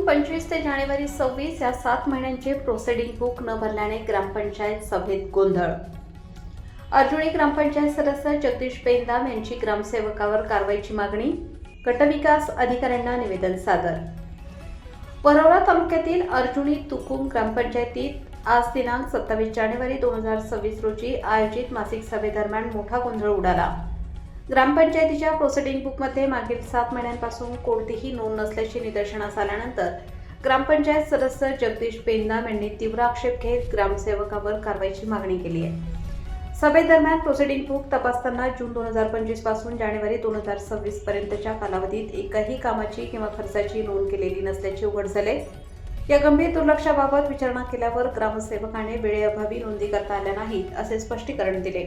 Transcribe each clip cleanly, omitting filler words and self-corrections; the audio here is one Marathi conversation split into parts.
25 ते जानेवारी 26 या 7 महिन्यांचे प्रोसिडिंग बुक न भरल्याने ग्रामपंचायत सभेत गोंधळ. अर्जुनी ग्रामपंचायत सदस्य जगदीश पेंदाम यांची ग्रामसेवकावर कारवाईची मागणी. गटविकास अधिकाऱ्यांना निवेदन सादर. वरोरा तालुक्यातील अर्जुनी तुकुम ग्रामपंचायतीत आज दिनांक 27 जानेवारी 2026 रोजी आयोजित मासिक सभेदरम्यान मोठा गोंधळ उडाला. ग्रामपंचायतीच्या प्रोसिडिंग बुकमध्ये मागील 7 महिन्यांपासून कोणतीही नोंद नसल्याची निदर्शनास आल्यानंतर ग्रामपंचायत सदस्य जगदीश पेंदाम यांनी तीव्र आक्षेप घेत ग्रामसेवकावर कारवाईची मागणी केली आहे. सभेदरम्यान प्रोसिडिंग बुक तपासताना जून 2025 पासून जानेवारी 2026 पर्यंतच्या कालावधीत एकही कामाची किंवा खर्चाची नोंद केलेली नसल्याचे उघड झाले. या गंभीर दुर्लक्षाबाबत विचारणा केल्यावर ग्रामसेवकाने वेळेअभावी नोंदी करता आल्या नाहीत असे स्पष्टीकरण दिले.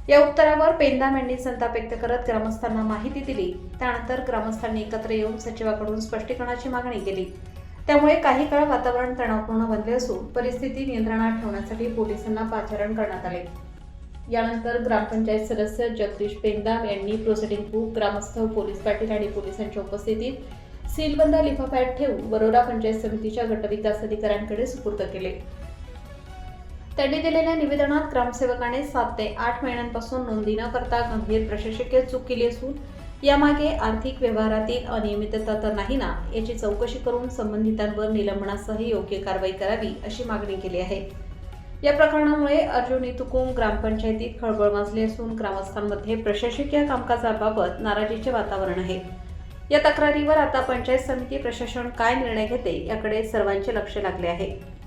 या उत्तरावर पेंदाम यांनी संताप व्यक्त करत ग्रामस्थांना माहिती दिली. त्यानंतर ग्रामस्थांनी एकत्र येऊन सचिवाकडून स्पष्टीकरणाची मागणी केली. त्यामुळे काही काळ वातावरण तणावपूर्ण बनले असून परिस्थिती नियंत्रणात ठेवण्यासाठी पोलिसांना पाचारण करण्यात आले. यानंतर ग्रामपंचायत सदस्य जगदीश पेंदाम यांनी प्रोसिडिंग बुक ग्रामस्थ, पोलीस पाटील आणि पोलिसांच्या उपस्थितीत सीलबंद लिफाफ्यात ठेवून वरोरा पंचायत समितीच्या गटविकास अधिकाऱ्यांकडे सुपूर्द केले. त्यांनी दिलेल्या निवेदनात ग्रामसेवकाने 7 ते 8 महिन्यांपासून नोंदी न करता गंभीर प्रशासकीय चूक केली असून यामागे आर्थिक व्यवहारातील अनियमितता तर नाही ना, याची चौकशी करून संबंधितांवर निलंबनासह योग्य कारवाई करावी अशी मागणी केली आहे. या प्रकरणामुळे अर्जुनी तुकुम ग्रामपंचायतीत खळबळ माजली असून ग्रामस्थांमध्ये प्रशासकीय कामकाजाबाबत नाराजीचे वातावरण आहे. या तक्रारीवर आता पंचायत समिती प्रशासन काय निर्णय घेते याकडे सर्वांचे लक्ष लागले आहे.